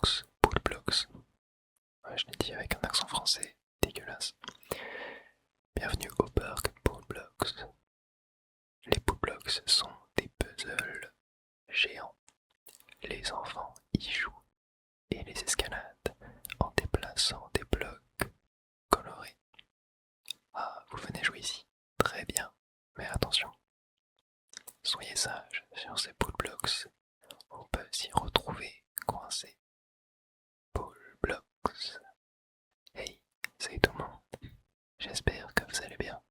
Poolblocks. Ouais, je l'ai dit avec un accent français dégueulasse. Bienvenue au parc Poolblocks. Les Poolblocks sont des puzzles géants. Les enfants y jouent et les escaladent en déplaçant des blocs colorés. Ah, vous venez jouer ici? Très bien, mais attention, soyez sages sur ces Poolblocks. On peut s'y retrouver coincé. Poolblocks. Hey, salut tout le monde. J'espère que vous allez bien.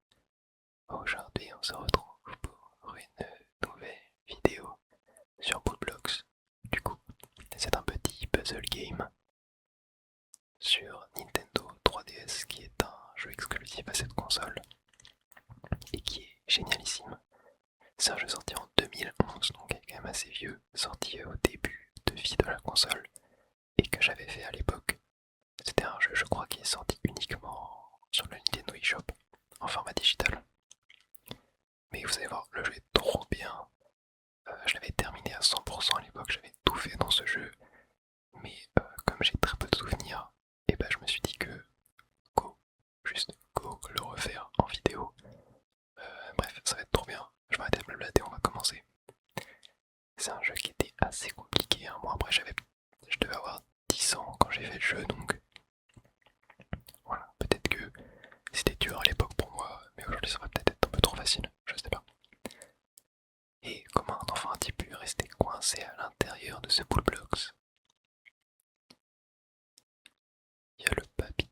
Aujourd'hui, on se retrouve pour une nouvelle vidéo sur Poolblocks. Du coup, c'est un petit puzzle game sur Nintendo 3DS qui est un jeu exclusif à cette console et qui est génialissime. C'est un jeu sorti en 2011, donc quand même assez vieux, sorti au début de vie de la console et que j'avais fait à l'époque. C'était un jeu, je crois, qui est sorti uniquement sur le Nintendo eShop en format digital. Mais vous allez voir, le jeu est trop bien. Je l'avais terminé à 100% à l'époque, j'avais tout fait dans ce jeu. Mais comme j'ai très peu de souvenirs, et ben je me suis dit que juste go le refaire en vidéo. Bref, ça va être trop bien. Je vais arrêter de blablater, on va commencer. C'est un jeu qui était assez compliqué. Hein. Bon après je devais avoir 10 ans quand j'ai fait le jeu, donc voilà, peut-être que c'était dur à l'époque pour moi, mais aujourd'hui ça va peut-être être un peu trop facile, je sais pas. Et comment un enfant a-t-il pu rester coincé à l'intérieur de ce Poolblocks? Il y a le papy.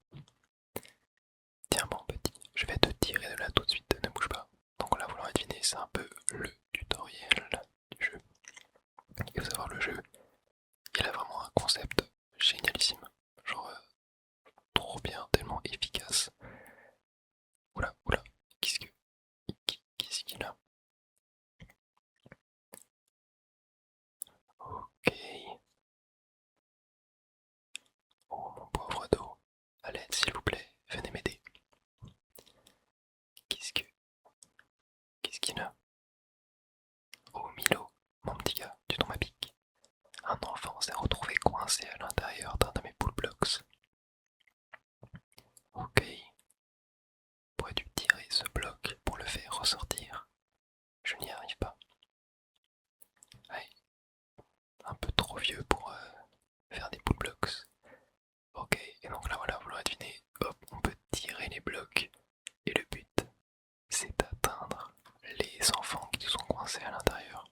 Tiens mon petit, je vais te tirer de là tout de suite, ne bouge pas. Donc là vous l'aurez deviné, c'est un peu le tutoriel du jeu. Et vous savoir le jeu, il a vraiment un concept génialissime. Genre trop bien, tellement efficace. Oula, oula, qu'est-ce qu'il a? Ok. Oh mon pauvre dos. À l'aide s'il vous plaît, venez m'aider. Qu'est-ce que... Qu'est-ce qu'il a? Oh Milo, mon petit gars, tu tombes à pic. Un enfant s'est retrouvé coincé à l'intérieur d'un de mes Poolblocks. Ok. Pourrais-tu tirer ce bloc pour le faire ressortir? Je n'y arrive pas. Allez, un peu trop vieux pour faire des Poolblocks. Ok, et donc là voilà, vous l'aurez deviné, hop, on peut tirer les blocs. Et le but, c'est d'atteindre les enfants qui sont coincés à l'intérieur.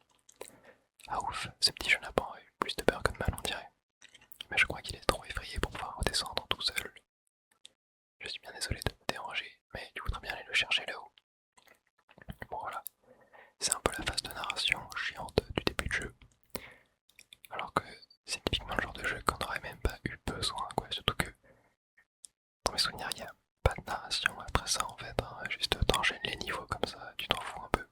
Ah ouf, ce petit jeune n'a pas eu plus de peur que de mal, on dirait. Mais je crois qu'il est trop effrayé pour pouvoir redescendre tout seul. Je suis bien désolé de te déranger, mais tu voudrais bien aller le chercher là-haut. Bon voilà, c'est un peu la phase de narration chiante du début de jeu. Alors que c'est typiquement le genre de jeu qu'on n'aurait même pas eu besoin, quoi. Surtout que, dans mes souvenirs, il n'y a pas de narration après ça en fait. Hein. Juste t'enchaînes les niveaux comme ça, tu t'en fous un peu.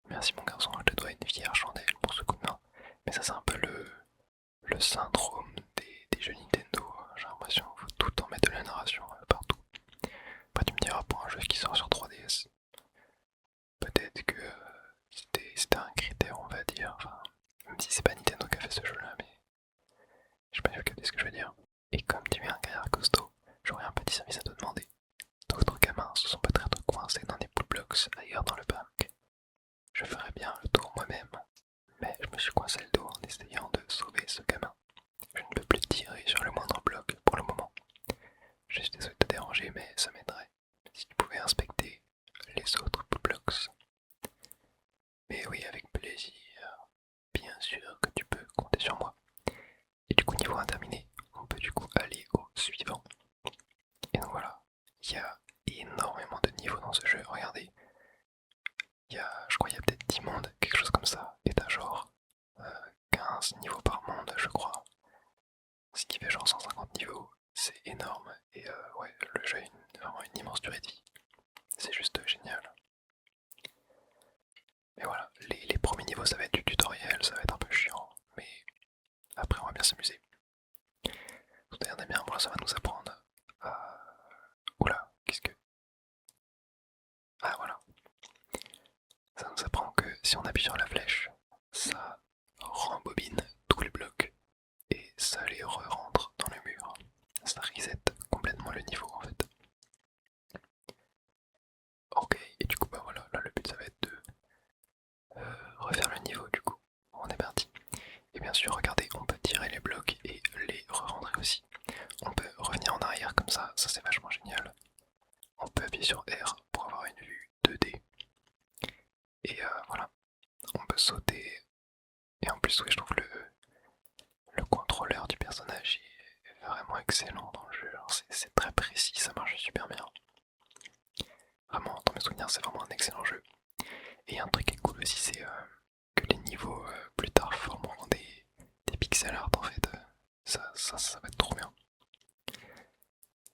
Merci mon garçon, je te dois une fière chandelle pour ce coup de main. Mais ça c'est un peu le syndrome des jeux Nintendo. J'ai l'impression qu'il faut tout le temps mettre de la narration partout. Après tu me diras pour un jeu qui sort sur 3DS, peut-être que c'était un critère on va dire. Enfin, même si c'est pas Nintendo qui a fait ce jeu là, mais je sais pas si vous captez ce que je veux dire. Et comme tu es un gaillard costaud, j'aurais un petit service à te demander. D'autres gamins se sont peut-être coincés dans des Poolblocks ailleurs dans le parc. Je ferais bien le tour moi-même, mais je me suis coincé le dos en essayant de sauver ce gamin. Je ne peux plus tirer sur le moindre bloc pour le moment. Je suis désolé de te déranger, mais ça m'aiderait si tu pouvais inspecter les autres Poolblocks. Mais oui, avec plaisir. Bien sûr que tu peux compter sur moi. Et du coup, niveau 1 terminé, on peut du coup aller au suivant. Et donc voilà, il y a énormément de niveaux dans ce jeu, regardez. Je crois qu'il y a peut-être 10 mondes, quelque chose comme ça. Et t'as genre peut sauter. Et en plus, oui, je trouve le contrôleur du personnage est vraiment excellent dans le jeu. C'est très précis, ça marche super bien. Vraiment, dans mes souvenirs, c'est vraiment un excellent jeu. Et un truc qui est cool aussi, c'est que les niveaux plus tard formeront des pixel art en fait. Ça va être trop bien.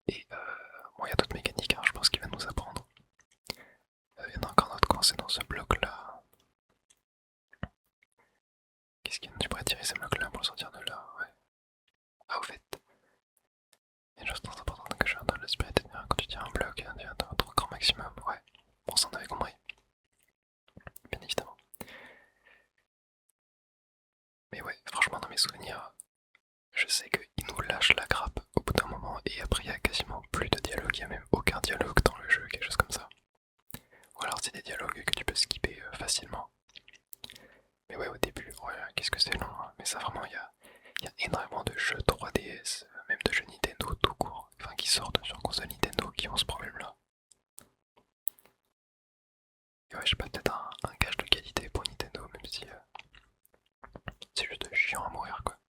Et bon, il y a d'autres mécaniques, hein, je pense qu'il va nous apprendre. Il y en a encore d'autres coincés dans ce bloc là. Qu'est-ce qu'il y a? Tu pourrais tirer ces blocs là pour sortir de là, ouais. Ah, au fait, il y a une chose très importante que je viens de l'esprit de dire quand tu tires un bloc, tu viens d'un trop grand maximum, ouais. Bon, ça on avait compris. Bien évidemment. Mais ouais, franchement, dans mes souvenirs, je sais qu'il nous lâche la grappe au bout d'un moment et après il y a quasiment plus de dialogue, il n'y a même aucun dialogue dans le jeu, quelque chose comme ça. Ou alors c'est des dialogues que tu peux skipper facilement. Mais ouais, au début, ouais, qu'est-ce que c'est long, hein. Mais ça vraiment, il y a énormément de jeux 3DS, même de jeux Nintendo tout court, enfin qui sortent sur console Nintendo qui ont ce problème-là. Et ouais, je sais pas, peut-être un gage de qualité pour Nintendo, même si c'est juste chiant à mourir quoi.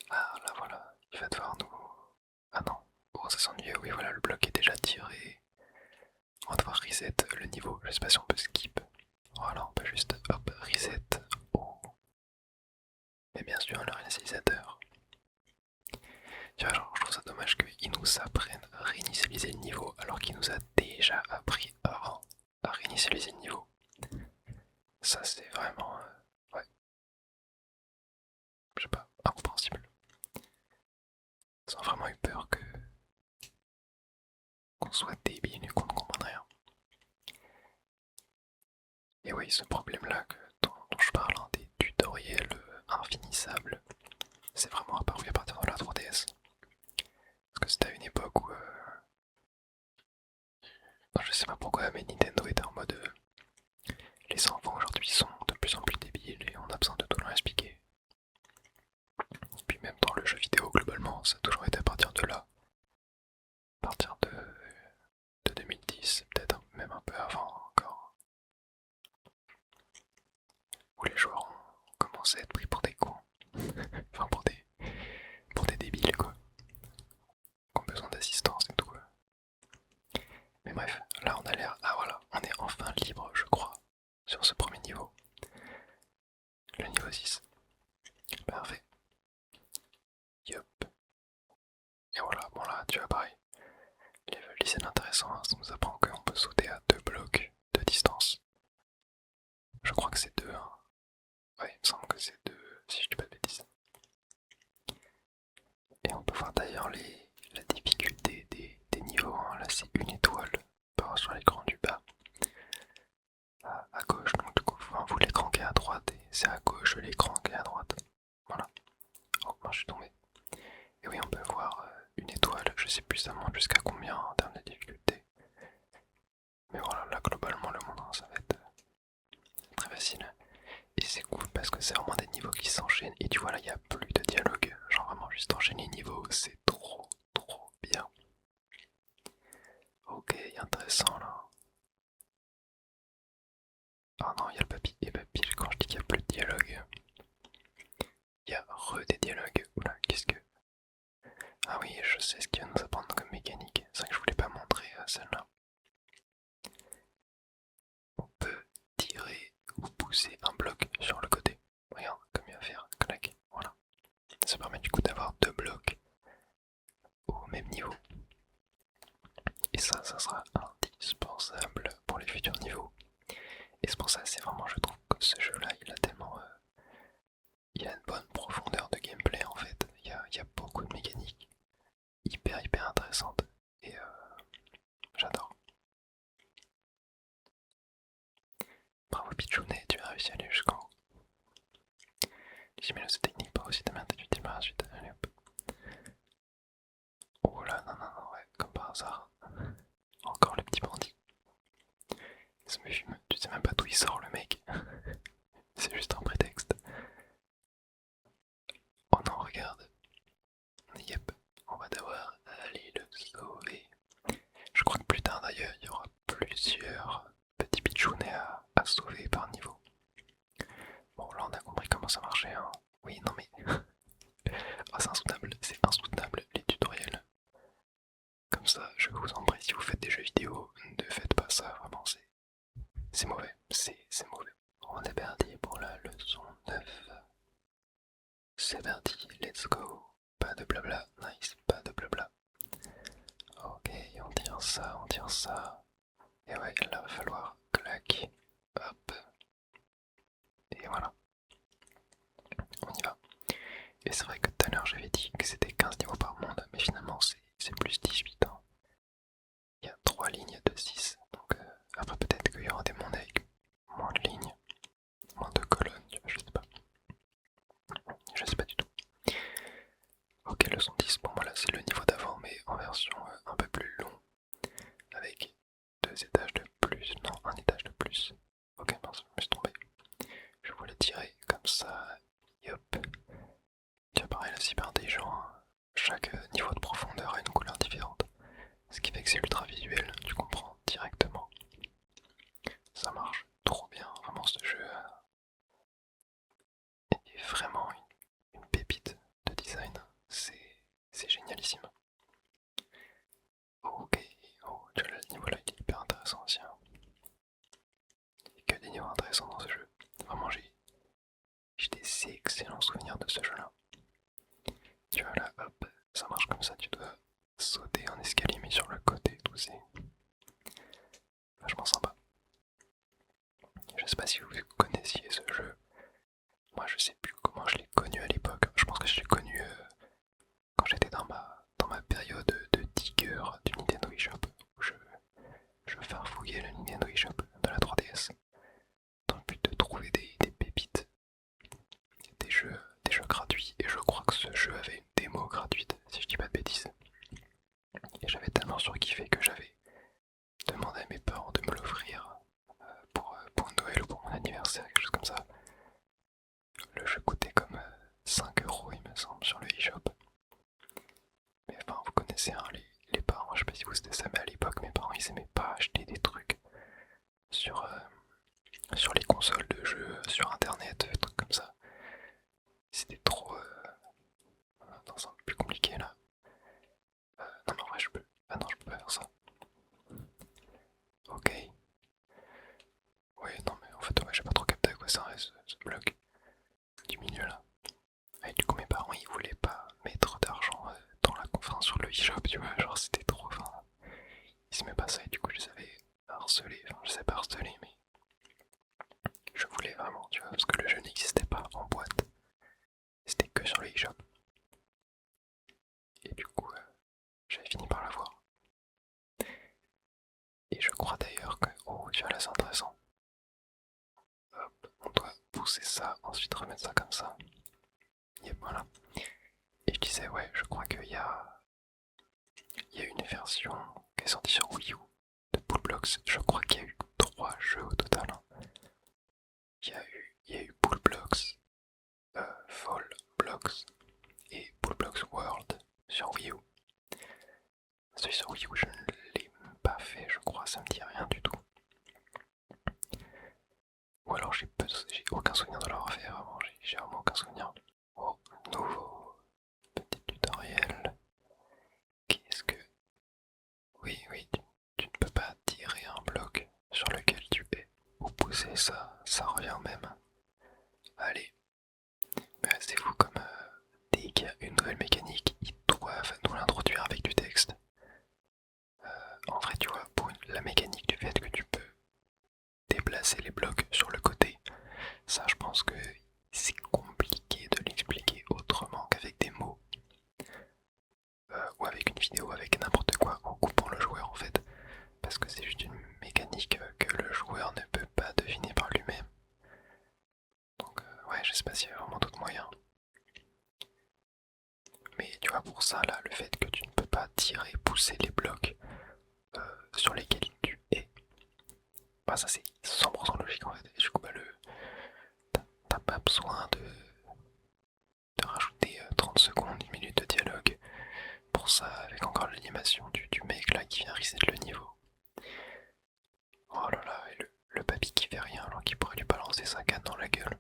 Ah là voilà, il va devoir nous... Ah non, oh ça s'ennuie, oui voilà, le bloc est déjà tiré. On va devoir reset le niveau, je sais pas si on peut skip. Voilà, on peut juste hop, reset. Oh. Mais bien sûr, le réalisateur. Tu vois, genre, je trouve ça dommage qu'ils nous apprennent à réinitialiser le niveau alors qu'il nous a déjà appris avant à réinitialiser le niveau. Ça, c'est vraiment. Ouais, je sais pas, incompréhensible. Ils ont vraiment eu peur qu'on soit débile et qu'on ne comprenne rien. Et oui, ce problème-là dont je parle, hein, des tutoriels infinissables, c'est vraiment apparu à partir de la 3DS. Parce que c'était à une époque où. Je sais pas pourquoi, mais Nintendo était en mode. Les enfants aujourd'hui sont de plus en plus débiles et on a besoin de tout leur expliquer. Et puis même dans le jeu vidéo, globalement, ça a toujours été à partir de là. À partir de 2010, peut-être même un peu avant encore. Où les joueurs ont commencé à être pris pour des cons. Enfin pour des débiles quoi. Qui ont besoin d'assistance et tout. Mais bref, là on a l'air... Ah voilà, on est enfin libre je crois. Sur ce premier niveau. Le niveau 6. Parfait. Yup. Et voilà, bon là tu vois pareil. Les scènes intéressantes, hein, ça nous apprend qu'on peut sauter à 2 blocs de distance. Je crois que c'est 2, hein. Ouais, il me semble que c'est 2, si je dis pas de bêtises. Et on peut voir d'ailleurs la difficulté des niveaux, hein. Là c'est une étoile par rapport sur l'écran du bas. À gauche, donc du coup, vous l'écran qui est à droite, et c'est à gauche l'écran qui est à droite. Voilà. Oh, moi je suis tombé. Et oui, on peut voir une étoile, je sais plus ça monte jusqu'à combien en termes de difficulté. Mais voilà, là globalement le monde, hein, ça va être très facile. Et c'est cool parce que c'est vraiment des niveaux qui s'enchaînent. Et tu vois là, il n'y a plus de dialogue. Genre vraiment juste enchaîner les niveaux, c'est trop bien. Ok, intéressant là. Ah non, il y a le papy. Et papy, quand je dis qu'il n'y a plus de dialogue, il y a des dialogues. Oula, qu'est-ce que... Ah oui, je sais ce qu'il va nous apprendre comme mécanique. C'est vrai que je voulais pas montrer celle-là. On peut tirer ou pousser un bloc sur le côté. Regarde, comme il va faire. Clac, voilà. Ça permet du coup d'avoir 2 blocs au même niveau. Et ça sera indispensable pour les futurs niveaux. Et c'est pour ça, c'est vraiment, je trouve que ce jeu-là, il a tellement... il a une bonne profondeur de gameplay en fait. Il y a beaucoup de mécaniques hyper intéressantes. Et j'adore. Bravo Pichounet, tu as réussi à aller jusqu'en haut. J'imagine cette technique pas aussi de merde utile par la suite. Allez hop. Oh là, non, ouais, comme par hasard. Encore le petit bandit. Ça me fume. Tu sais même pas d'où il sort le mec. C'est juste un prétexte. Oh non, regarde. Yep, on va devoir aller le sauver. Je crois que plus tard d'ailleurs, il y aura plusieurs petits pitchounets à sauver par niveau. marcher, hein. Oui, non mais... Oh, c'est insoutenable les tutoriels. Comme ça, je vous en prie, si vous faites des jeux vidéo, ne faites pas ça, vraiment, c'est mauvais, c'est mauvais. On est parti pour la leçon 9. C'est parti, let's go. Pas de blabla, nice, pas de blabla. Ok, on tire ça, on tire ça. Et ouais, là va falloir clac, hop. Et voilà, on y va. Et c'est vrai que tout à l'heure j'avais dit que c'était 15 niveaux par monde, mais finalement c'est plus 18 hein. Il y a 3 lignes de 6, donc après peut-être qu'il y aura des mondes avec moins de lignes, moins de colonnes, tu vois, je sais pas. Je sais pas du tout. Ok, leçon 10, bon voilà c'est le niveau d'avant, mais en version un peu plus long, avec 2 étages de plus, non, un étage de plus. Ok, mince, je me suis trompé. Je voulais tirer comme ça, hop. Tu vois, pareil, là, c'est hyper intelligent, hein. Chaque niveau de profondeur a une couleur différente. Ce qui fait que c'est ultra visuel, tu comprends directement. Ça marche trop bien, vraiment ce jeu est vraiment une pépite de design. C'est génialissime. Ok, oh, tu vois, le niveau là il est hyper intéressant aussi, hein. Il y a que des niveaux intéressants dans ce jeu. Vraiment, j'ai des excellents souvenirs de ce jeu là. Tu vois là, hop, ça marche comme ça, tu dois sauter en escalier mais sur le côté, tout c'est vachement sympa. Je sais pas si vous connaissiez ce jeu. Moi je sais plus comment je l'ai connu à l'époque. Je pense que je l'ai connu quand j'étais dans ma période de digger du Nintendo eShop où je farfouillais le Nintendo eShop de la 3DS dans le but de trouver des pépites, des jeux gratuits. Et je crois que ce jeu avait une démo gratuite, si je dis pas de bêtises. Et j'avais tellement surkiffé que j'avais demandé à mes parents de me l'offrir pour Noël ou pour mon anniversaire, quelque chose comme ça. Le jeu coûtait comme 5 € il me semble sur le eShop. Mais enfin vous connaissez hein, les parents, je sais pas si vous c'était ça, mais à l'époque mes parents ils aimaient pas acheter des trucs sur, sur les consoles de jeux, sur internet, des trucs comme ça. C'était trop... non c'est un peu plus compliqué là. Non mais en vrai je peux... Ah non je peux pas faire ça. Ok. Ouais non mais en fait ouais, j'ai pas trop capté à quoi ça reste ce bloc du milieu là. Et du coup mes parents ils voulaient pas mettre d'argent dans la conférence sur le eShop, tu vois, genre c'était trop fin. Ils s'aimaient pas ça et du coup je les avais harcelés, enfin je sais pas harceler mais je voulais vraiment, tu vois, parce que le jeu n'existait pas en boîte. C'était que sur le eShop. Et du coup j'avais fini par l'avoir. Et je crois d'ailleurs que... Oh tu vois là c'est intéressant. Hop, on doit pousser ça, ensuite remettre ça comme ça. Et voilà. Et je disais ouais je crois il y a une version qui est sortie sur Wii U de Pool Blocks. Je crois qu'il y a eu 3 jeux au total, hein. Il y a eu Pool Blocks, Fall Blocks et Pool Blocks World sur Wii U. Celui sur Wii U, je ne l'ai pas fait, je crois, ça me dit rien du tout. Ou alors j'ai aucun souvenir de l'avoir fait avant, j'ai vraiment aucun souvenir. Oh, nouveau petit tutoriel. Qu'est-ce que... Oui, oui, tu ne peux pas tirer un bloc sur lequel tu es. Ou pousser ça, ça revient même. Allez, c'est fou comme dès qu'il y a une nouvelle mécanique, ils doivent nous l'introduire avec du texte. En vrai, tu vois, pour la mécanique du fait que tu peux déplacer les blocs sur le côté, ça je pense que c'est compliqué de l'expliquer autrement qu'avec des mots. Ou avec une vidéo, avec n'importe quoi, en coupant le joueur en fait. Parce que c'est juste une mécanique que le joueur ne peut pas deviner par lui-même. Donc ouais, je sais pas s'il y a vraiment d'autres moyens. Mais tu vois, pour ça là, le fait que tu ne peux pas tirer, pousser les blocs sur lesquels tu es, bah ça c'est 100% logique en fait. Et du coup, bah t'as pas besoin de rajouter 30 secondes, une minute de dialogue pour ça, avec encore l'animation du mec là qui vient reset le niveau. Oh là là, et le papy qui fait rien alors qu'il pourrait lui balancer sa canne dans la gueule.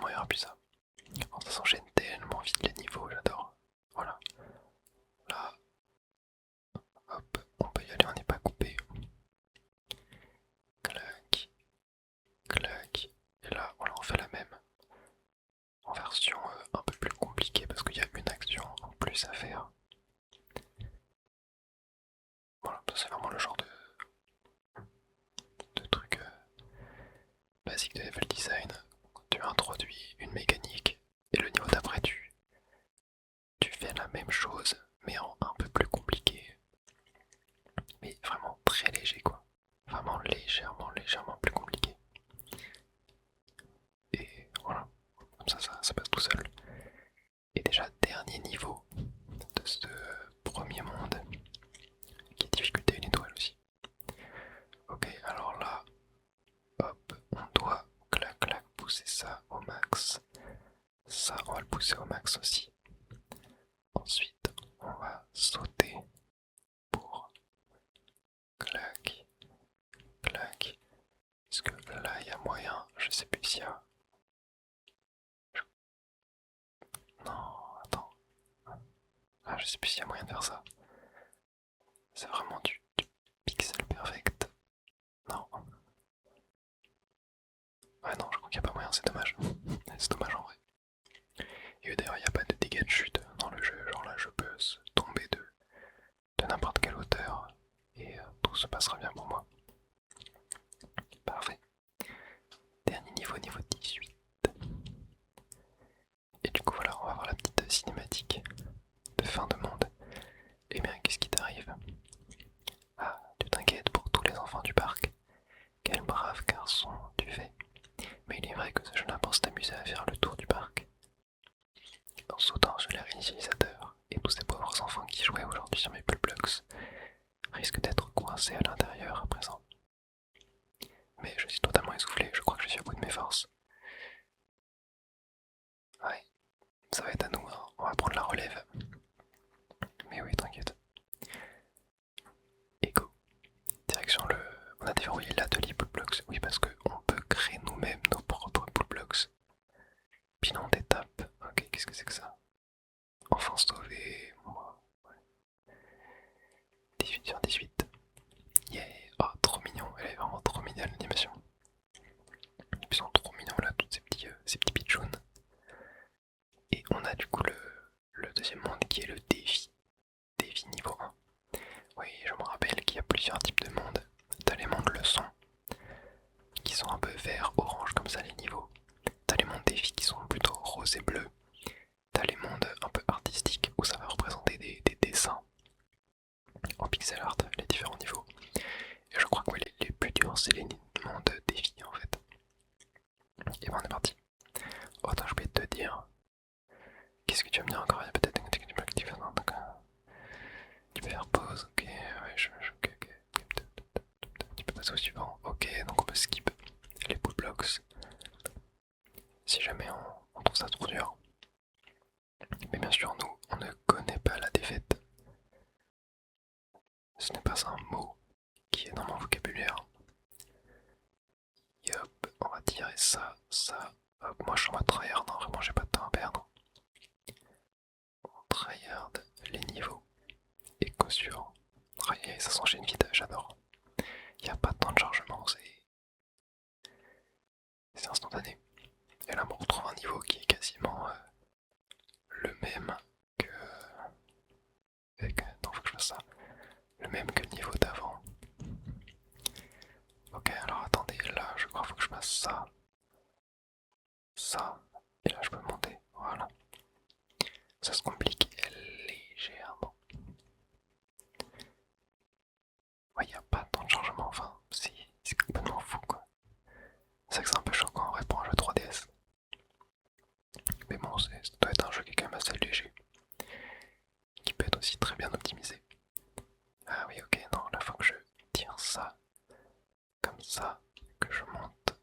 il n'y aura plus ça. Alors, ça s'enchaîne tellement vite les niveaux, j'adore. Voilà. Là, hop, on peut y aller, on n'est pas coupé. Clac, clac. Et là, on en fait la même. En version un peu plus compliquée parce qu'il y a une action en plus à faire. Voilà, ça c'est vraiment le genre de truc basique de level design. Tu introduis une mécanique et le niveau d'après tu fais la même chose mais en un peu plus compliqué. Mais vraiment très léger quoi. Vraiment légèrement plus compliqué. Et voilà, comme ça passe tout seul. Et déjà dernier niveau de ce premier monde qui est difficulté une étoile aussi. Ok, alors là, hop, on doit clac clac pousser ça au max. Ça, on va le pousser au max aussi. Ensuite, on va sauter pour clac clac. Est-ce que là il y a moyen? Je sais plus s'il y a. Non, attends. Ah, je sais plus s'il y a moyen de faire ça. C'est vraiment du pixel perfect. Non. Ouais, non, je crois qu'il n'y a pas moyen, c'est dommage. C'est dommage en vrai. Et d'ailleurs, il n'y a pas de dégâts de chute dans le jeu. Genre là, je peux tomber de n'importe quelle hauteur et tout se passera bien pour moi. Parfait. Dernier niveau, niveau 18. Et du coup, voilà, on va voir la petite cinématique de fin de monde. Eh bien, qu'est-ce qui t'arrive? Ah, tu t'inquiètes pour tous les enfants du parc. Quel brave garçon tu fais. Mais il est vrai que ce jeune pense t'amuser à faire le tour du parc. En sautant sur les réalisateurs et tous ces pauvres enfants qui jouaient aujourd'hui sur mes Blocks risquent d'être coincés à l'intérieur à présent. Mais je suis totalement essoufflé, je crois que je suis à bout de mes forces. Ouais, ça va être à nous, hein. On va prendre la relève. Mais oui, t'inquiète. Et go. Direction le... On a déverrouillé l'atelier Blocks. Oui, parce qu'on peut créer nous-mêmes nos propres Blocks. Bilan d'étape. Ok, qu'est-ce que c'est que ça? Enfin sauvé. Moi. Ouais. 18 sur 18. Yeah. Oh, trop mignon. Elle est vraiment trop mignonne l'animation. Ils sont trop mignons là, tous ces petits pitchouns. Et on a du coup le deuxième monde qui est le défi. Défi niveau 1. Oui, je me rappelle qu'il y a plusieurs types de mondes. T'as les mondes leçons, qui sont un peu vert, orange comme ça les niveaux. T'as les mondes défis qui sont plutôt rose et bleu. T'as les mondes un peu artistiques où ça va représenter des dessins en pixel art, les différents niveaux. Et je crois que les plus durs c'est les mondes défis en fait. Et ben on est parti. Oh attends, je peux te dire. Qu'est-ce que tu vas me dire encore? Il y a peut-être un truc que tu peux faire. Tu peux faire pause, ok, ouais, ok. Tu peux passer au suivant, ok, donc on peut skip les pull blocks. Si jamais on trouve ça trop dur. Mais bien sûr, nous, on ne connaît pas la défaite. Ce n'est pas un mot qui est dans mon vocabulaire. Et hop, on va tirer ça. Hop, moi je suis en mode tryhard, non, vraiment j'ai pas de temps à perdre. On tryhard les niveaux. Éco sur. Et ça s'enchaîne vite, j'adore. Il n'y a pas de temps de chargement, c'est instantané. Et là, on retrouve un niveau qui est quasiment le même que. Attends, faut que je fasse ça. Le même que le niveau d'avant. Ok, alors attendez, là, je crois qu'il faut que je fasse ça. Ça. Et là, je peux monter. Voilà. Ça se complique légèrement. Ouais, il n'y a pas tant de changement, enfin, c'est complètement fou quoi. C'est vrai que c'est un peu choquant en vrai pour un jeu 3DS. Mais bon, ça doit être un jeu qui est quand même assez léger. Qui peut être aussi très bien optimisé. Ah oui, ok, non, la fois que je tire ça, comme ça, que je monte,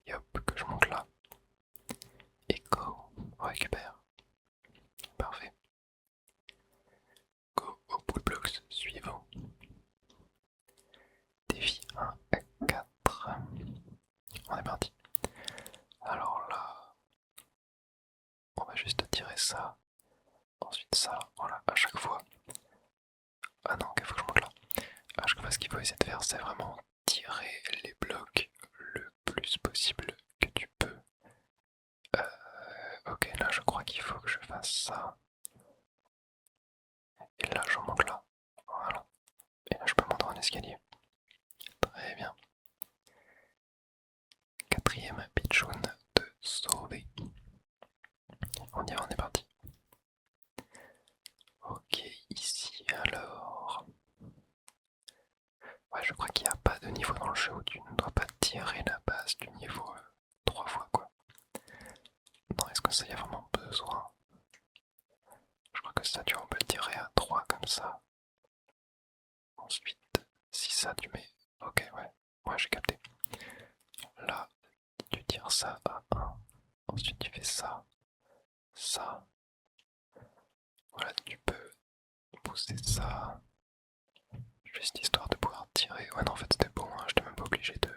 et hop, que je monte là, et go, on récupère. Parfait. Go au pull blocks suivant. Défi 1 à 4. On est parti. Alors là, tirer ça, ensuite ça, voilà, à chaque fois. Ah non, il faut que je monte là. À chaque fois, ce qu'il faut essayer de faire, c'est vraiment tirer les blocs le plus possible que tu peux. Ok, là je crois qu'il faut que je fasse ça. Et là je monte là. Voilà. Et là je peux monter en escalier. Très bien. Quatrième pitchoun de sauver. On y va, on est parti. Ok, ici alors. Ouais, je crois qu'il n'y a pas de niveau dans le jeu où tu ne dois pas tirer la base du niveau 3 fois quoi. Non, est-ce que ça y a vraiment besoin? Je crois que ça, tu vois, on peut le tirer à 3 comme ça. Ensuite, si ça tu mets... Ok, ouais, j'ai capté. Là, tu tires ça à 1. Ensuite, tu fais ça, ça. Voilà, tu peux pousser ça. Juste histoire de pouvoir tirer. Ouais, non, en fait, c'était bon, hein. J'étais même pas obligé de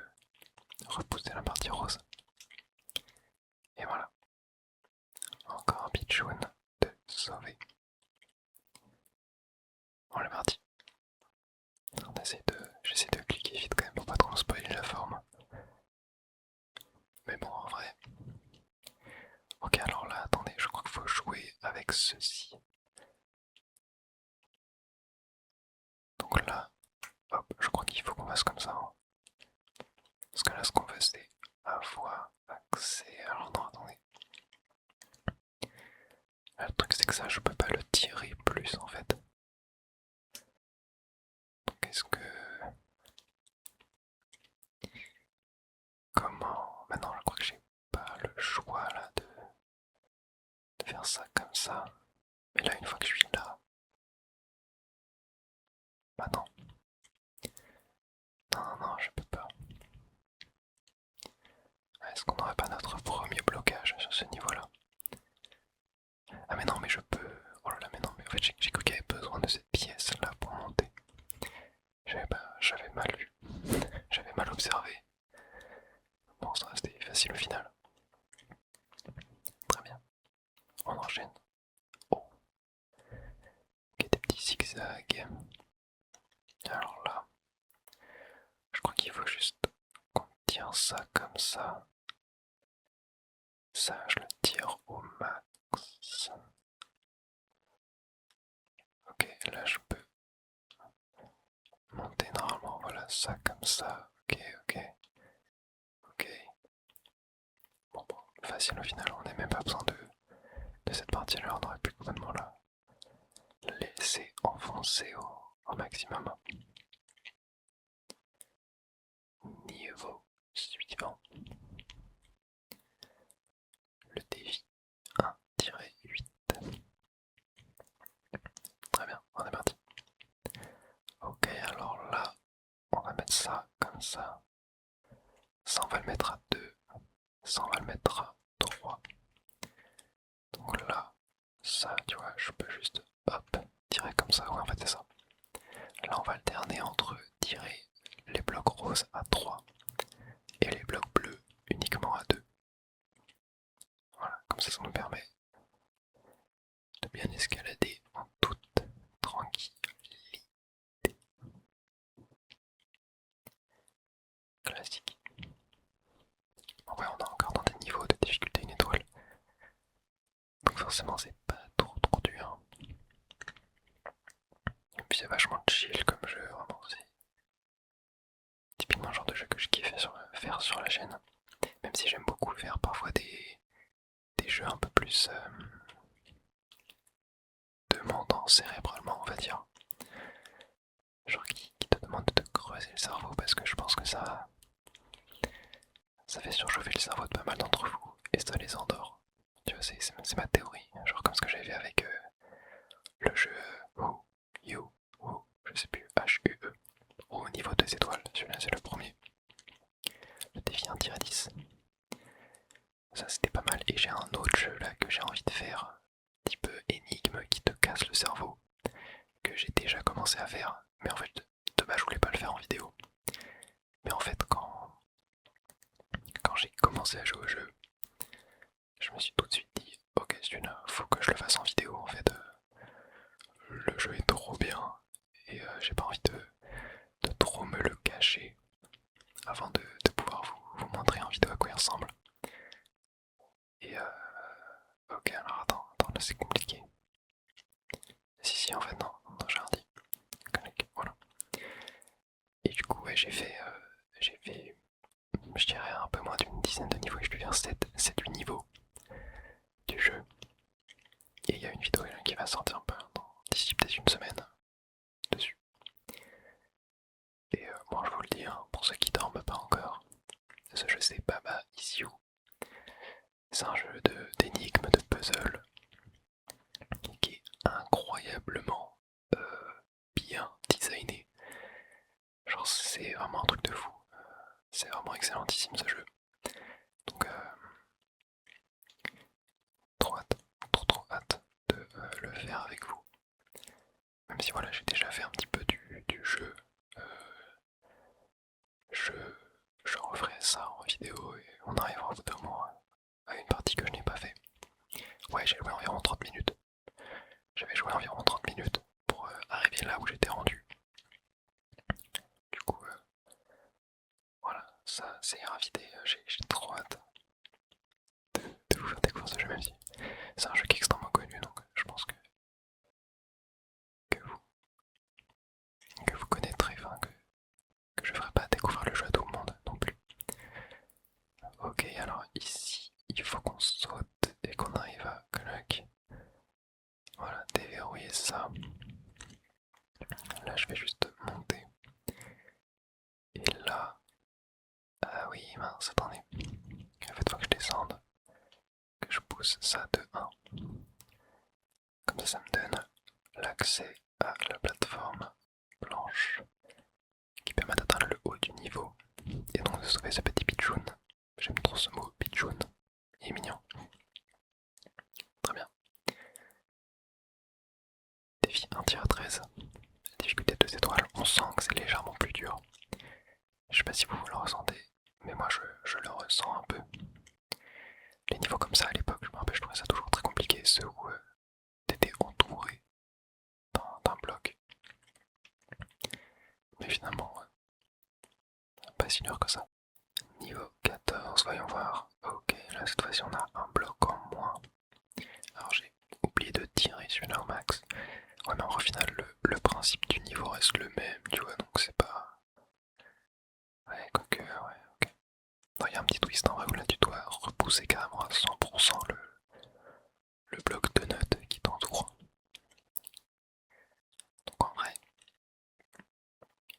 repousser la partie rose. Et voilà. Encore un pitchoun de sauver. On est parti. J'essaie de cliquer vite quand même pour pas trop spoiler la forme. Mais bon, en vrai. Ok, alors là, attendez, je crois qu'il faut jouer avec ceci. Donc là, hop, je crois qu'il faut qu'on fasse comme ça. Hein. Parce que là, ce qu'on veut, c'est avoir accès. Alors non, attendez. Là, le truc, c'est que ça, je peux pas le tirer plus en fait. Donc est-ce que... Comment... Maintenant, je crois que j'ai pas le choix là de faire ça comme ça. Mais là, une fois que je suis là... Bah non. Non, je peux pas. Est-ce qu'on n'aurait pas notre premier blocage sur ce niveau-là? Ah mais non, mais je peux... Oh là là, mais non, mais en fait j'ai cru qu'il y avait besoin de cette pièce-là pour monter. J'avais mal vu. J'avais mal observé. Bon, ça restait facile au final. Très bien. On enchaîne. Oh. Ok, des petits zigzags. Alors là, je crois qu'il faut juste qu'on tire ça comme ça. Ça, je le tire au max. Ok, là je peux monter normalement. Voilà, ça comme ça. Ok. Bon, facile au final, on n'a même pas besoin de cette partie-là. On aurait pu complètement la laisser enfoncer au maximum. Niveau suivant. Le défi 1-8. Très bien, on est parti. Ok, alors là, on va mettre ça comme ça. Ça, on va le mettre à 2. Ça, on va le mettre à 3. Donc là, ça, tu vois, je peux juste, hop, tirer comme ça. Ouais, en fait, c'est ça. Là, on va alterner entre tirer les blocs roses à 3 et les blocs bleus uniquement à 2. Voilà, comme ça nous permet de bien escalader en toute tranquillité. Classique. Ouais, on est encore dans des niveaux de difficulté 1 étoile. Donc forcément, c'est pas trop dur. Et puis c'est vachement chill comme jeu, vraiment. C'est typiquement le genre de jeu que je kiffe faire sur la chaîne. Même si j'aime beaucoup faire parfois des jeux un peu plus demandants cérébralement, on va dire. Genre qui te demandent de te creuser le cerveau parce que je pense que ça fait surchauffer le cerveau de pas mal d'entre vous et ça les endort. Tu vois, c'est ma théorie. Genre comme ce que j'avais fait avec le jeu je sais plus, HUE, au niveau 2 étoiles. Celui-là, c'est le premier. Le défi 1-10. Ça, c'était pas mal. Et j'ai un autre jeu là que j'ai envie de faire, un petit peu énigme qui te casse le cerveau, que j'ai déjà commencé à faire. Mais en fait, de base, je voulais pas le faire en vidéo. Mais en fait, quand j'ai commencé à jouer au jeu, je me suis tout de suite dit, ok, celui-là, faut que je je le fasse en vidéo en fait. Le jeu est trop bien et j'ai pas envie de trop me le cacher avant de pouvoir vous montrer en vidéo à quoi il ressemble. Et ok, alors attends, là c'est compliqué. Si, en fait, non, j'ai rien dit. Voilà. Et du coup, ouais, j'ai fait, je dirais, un peu moins d'une dizaine de niveaux, et je peux faire 7-8 niveaux du jeu. Et il y a une vidéo qui va sortir un peu d'ici peut-être une semaine dessus. Et bon, je vous le dis, hein, pour ceux qui dorment pas encore, ce jeu c'est Baba Is You. C'est un jeu d'énigmes, de puzzle, qui est incroyablement bien designé. Genre c'est vraiment un truc de fou. C'est vraiment excellentissime ce jeu. Donc trop hâte, trop hâte de le faire avec vous. Même si voilà, j'ai déjà fait un petit peu du jeu. Euh, je, je referai ça en vidéo et on arrivera au bout d'un moment à une partie que je n'ai pas fait. Ouais, j'ai joué environ 30 minutes. J'avais joué environ 30 minutes pour arriver là où j'étais rendu. Du coup, voilà, ça c'est invité. J'ai trop hâte de vous faire découvrir ce jeu, même si c'est un jeu qui est extrêmement connu, donc je pense que vous connaîtrez, enfin que je ferai pas découvrir le jeu à tout le monde non plus. Ok, alors ici, il faut qu'on saute et qu'on arrive à clac. Voilà, déverrouiller ça. Là, je vais juste monter. Et là, ah oui, mince, attendez. En fait, faut que je descende, que je pousse ça de 1. Comme ça me donne l'accès à la plateforme blanche qui permet d'atteindre le haut du niveau et donc de sauver ce petit pitchoun. J'aime trop ce mot, pitchoun. Il est mignon. Très bien. Défi 1-13. Difficulté 2 étoiles. On sent que c'est légèrement plus dur. Je sais pas si vous le ressentez, mais moi je le ressens un peu. Les niveaux comme ça à l'époque, je me rappelle, je trouvais ça toujours très compliqué, ceux où t'étais entouré d'un bloc. Mais finalement, pas si dur que ça. Niveau 14, voyons voir. Ok, là cette fois-ci on a un bloc en moins. Alors j'ai oublié de tirer celui-là au max. Ouais, mais au final, le principe du niveau reste le même, tu vois, donc c'est pas. Ouais, quoique, ouais, ok. Non, il y a un petit twist en vrai où là tu dois repousser carrément à 100% le bloc de notes qui t'entoure. Donc en vrai,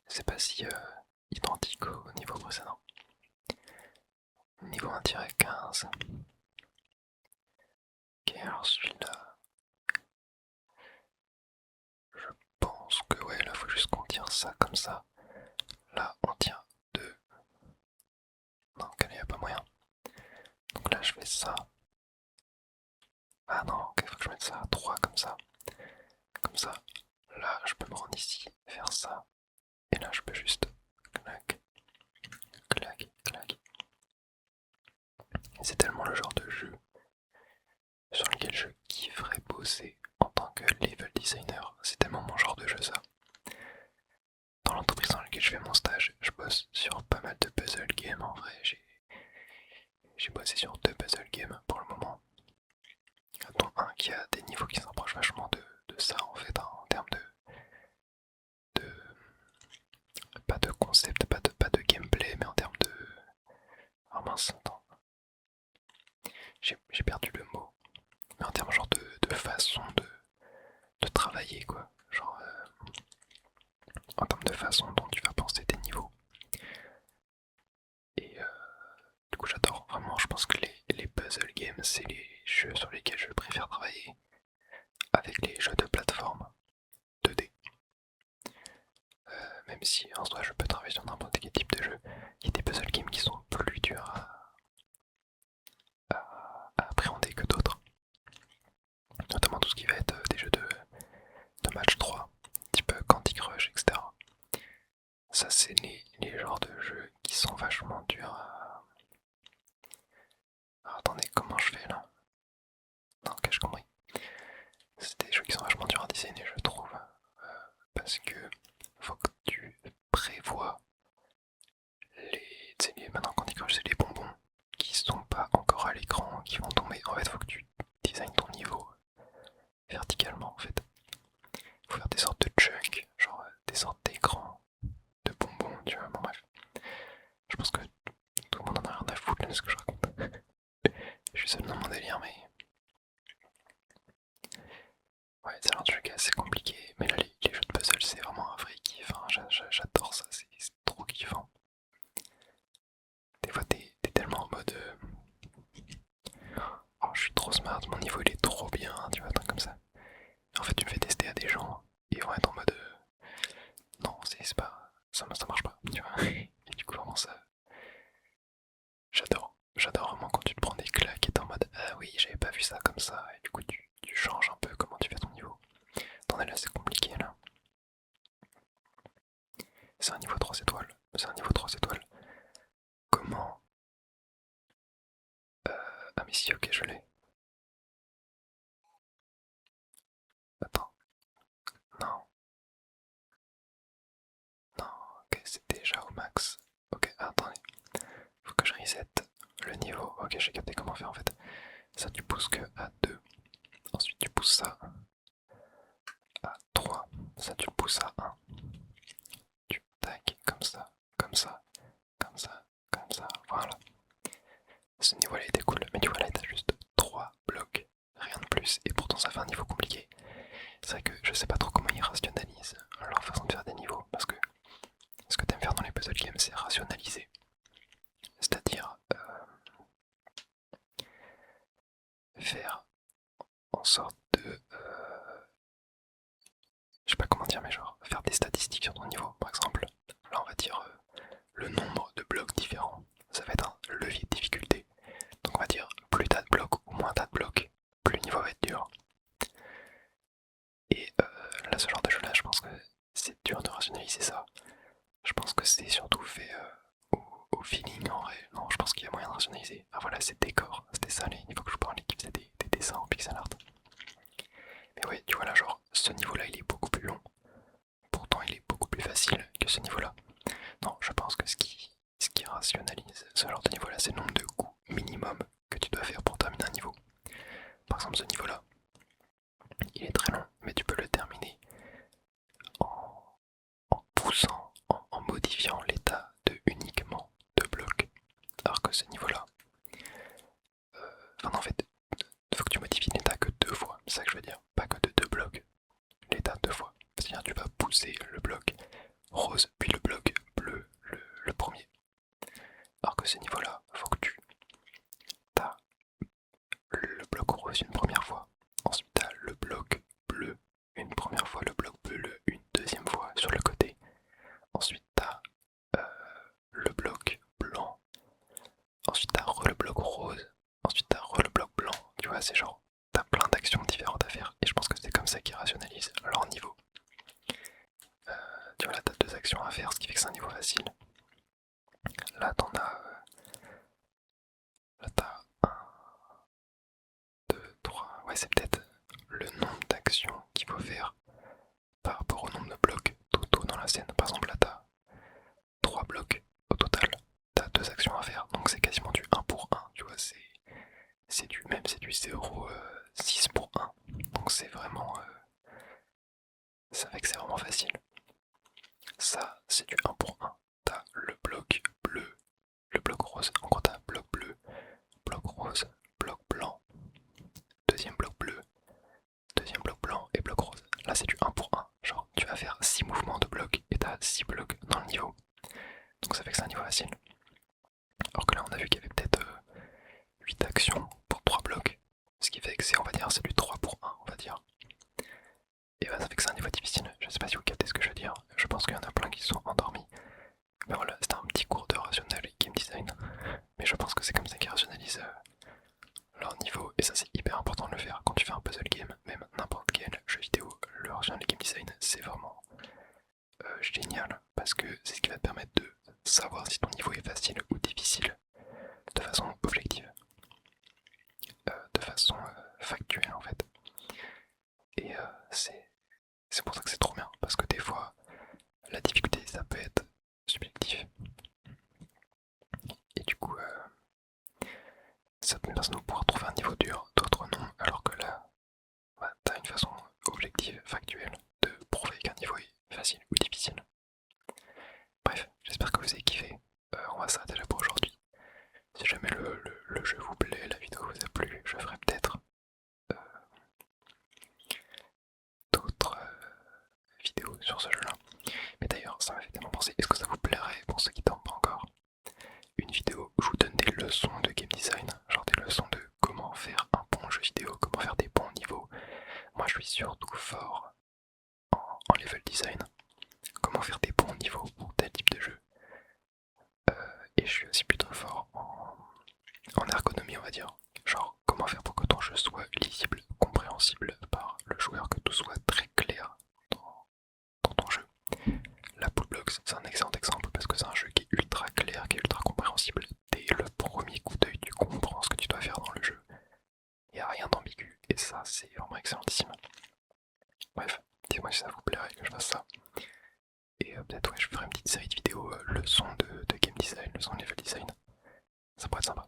c'est pas si identique au niveau précédent. Niveau 1-15. Ok, alors celui-là. Je pense que ouais, là faut juste qu'on tire ça comme ça. Là on tient 2. Non, ok, il n'y a pas moyen. Donc là je fais ça. Ah non, ok, faut que je mette ça à 3 comme ça. Comme ça, là je peux me rendre ici, faire ça. Et là je peux juste clac, clac, clac. C'est tellement le genre de jeu sur lequel je kifferais bosser en tant que level designer. C'est tellement mon genre de jeu ça. Dans l'entreprise dans laquelle je fais mon stage, je bosse sur pas mal de puzzle games en vrai. J'ai bossé sur 2 puzzle games pour le moment. Dont un qui a des niveaux qui s'approchent vachement de ça en fait, hein, en termes de. Pas de concept, pas de gameplay, mais en termes de. Oh mince, attends. J'ai perdu le mot. Mais en termes genre de façon de travailler quoi. Genre en termes de façon dont tu vas penser tes niveaux. Et du coup j'adore vraiment, je pense que les puzzle games c'est les jeux sur lesquels je préfère travailler avec les jeux de plateforme 2D. Même si en soi je peux travailler sur n'importe quel type de jeu, il y a des puzzle games qui sont plus durs à appréhender que d'autres. Notamment tout ce qui va être des jeux de match 3, type Candy Crush, etc. Ça c'est les genres de jeux qui sont vachement durs à. Alors, attendez, comment je fais là? Non, ok, j'ai compris. je suis seul dans mon délire, mais... Ouais, c'est un truc assez compliqué, mais là, les jeux de puzzle, c'est vraiment un vrai kiff, hein. J'adore ça, c'est trop kiffant. Des fois, t'es tellement en mode... oh, je suis trop smart, mon niveau il est trop bien, tu vois, un truc comme ça. En fait, tu me fais tester à des gens, ils vont être en mode... non, c'est pas... ça marche pas, tu vois. Et du coup, vraiment, ça... J'adore vraiment quand tu te prends des claques et t'es en mode ah oui, j'avais pas vu ça comme ça, et du coup tu changes un peu comment tu fais ton niveau. Attendez, là c'est compliqué là. C'est un niveau 3 étoiles. C'est un niveau 3 étoiles. Comment ah mais si, ok, je l'ai. Attends. Non. Non, ok, c'est déjà au max. Ok, attendez. Faut que je reset le niveau. Ok, j'ai capté comment faire en fait. Ça tu pousses que à 2. Ensuite tu pousses ça à 3. Ça tu le pousses à 1. Tu tac, comme ça, comme ça, comme ça, comme ça, voilà. Ce niveau-là était cool, mais tu vois là t'as juste 3 blocs, rien de plus, et pourtant ça fait un niveau compliqué. C'est vrai que je sais pas trop comment ils rationalisent leur façon de faire des niveaux, parce que ce que t'aimes faire dans les puzzle games c'est rationaliser. C'est-à-dire faire en sorte de... je sais pas comment dire, mais genre faire des statistiques sur ton niveau. Par exemple, là on va dire le nombre de blocs différents. Ça va être un levier de difficulté. Donc on va dire plus t'as de blocs ou moins t'as de blocs, plus le niveau va être dur. Et là, ce genre de jeu là, je pense que c'est dur de rationaliser ça. Je pense que c'est surtout fait au feeling en vrai. Non, je pense qu'il y a moyen de rationaliser. Ah voilà, c'est décor. C'était ça les niveaux que je parlais qui faisaient des dessins en pixel art. Mais ouais, tu vois là, genre, ce niveau là il est beaucoup plus long. Pourtant, il est beaucoup plus facile que ce niveau là. Non, je pense que ce qui rationalise ce genre de niveau là, c'est le nombre de coups minimum que tu dois faire pour terminer un niveau. Par exemple, ce niveau là, il est très long, mais tu peux le terminer en poussant, en modifiant l'état de uniquement 2 blocs. Alors que ce niveau-là, enfin en fait, il faut que tu modifies l'état que 2 fois, c'est ça que je veux dire, pas que de 2 blocs, l'état 2 fois. C'est-à-dire tu vas pousser le bloc rose, puis le bloc bleu, le premier. Alors que ce niveau-là, il faut que tu as le bloc rose une première fois, ensuite tu as le bloc bleu une première fois, le bloc bleu une deuxième fois sur le côté, ensuite tu as le bloc blanc, ensuite t'as re le bloc rose, ensuite t'as re le bloc blanc, tu vois, c'est genre, t'as plein d'actions différentes à faire, et je pense que c'est comme ça qu'ils rationalisent leur niveau. Tu vois, là t'as 2 actions à faire, ce qui fait que c'est un niveau facile. Là t'en as... là t'as 1, 2, 3, ouais c'est peut-être le nombre d'actions qu'il faut faire par rapport au nombre de blocs totaux dans la scène. Par exemple là t'as 3 blocs au total, t'as 2 actions à faire, donc c'est quasiment du 1 pour 1, tu vois, c'est du 0,6 pour 1. Donc c'est vraiment... ça fait que c'est vraiment facile. Ça, c'est du 1 pour 1. T'as le bloc bleu, le bloc rose. En gros, t'as bloc bleu, bloc rose, bloc blanc, deuxième bloc bleu, deuxième bloc blanc et bloc rose. Là, c'est du 1 pour 1. Genre, tu vas faire 6 mouvements de blocs et t'as 6 blocs dans le niveau. Donc ça fait que c'est un niveau facile. Alors que là, on a vu qu'il y avait peut-être 8 actions pour 3 blocs. Ce qui fait que c'est, on va dire, c'est du 3 pour 1, on va dire. Et bah ça fait que c'est un niveau difficile. Je sais pas si vous captez ce que je veux dire. Je pense qu'il y en a plein qui sont endormis. Mais voilà, c'était un petit cours de rationnel et game design. Mais je pense que c'est comme ça qu'ils rationalisent leur niveau. Et ça c'est hyper important de le faire quand tu fais un puzzle game. Même n'importe quel jeu vidéo, le rationnel et game design c'est vraiment génial. Parce que c'est ce qui va te permettre de savoir si ton niveau est facile ou difficile. De façon objective. De façon factuelle en fait. Et c'est pour ça que c'est trop bien, parce que des fois, la difficulté, ça peut être subjectif. Et du coup, certaines personnes vont pouvoir trouver un niveau dur, d'autres non, alors que là, bah, t'as une façon objective, factuelle, de prouver qu'un niveau est facile ou difficile. Bref, j'espère que vous avez kiffé. On va s'arrêter là pour aujourd'hui. Si jamais le jeu vous plaît, la vidéo vous a plu, surtout fort en level design, comment faire des bons niveaux pour tel type de jeu. Et je suis aussi plutôt fort en ergonomie, on va dire. Genre, comment faire pour que ton jeu soit lisible, compréhensible par le joueur, que tout soit très clair dans ton jeu. La Pool Blocks, c'est un excellent exemple parce que c'est un jeu qui est ultra clair, qui est ultra compréhensible. Dès le premier coup d'œil, tu comprends ce que tu dois faire dans le jeu. Il n'y a rien d'ambigu, et ça, c'est vraiment excellentissime. Bref, dis-moi si ça vous plairait que je fasse ça. Et peut-être, ouais, je ferai une petite série de vidéos leçons de game design, leçons de level design. Ça pourrait être sympa.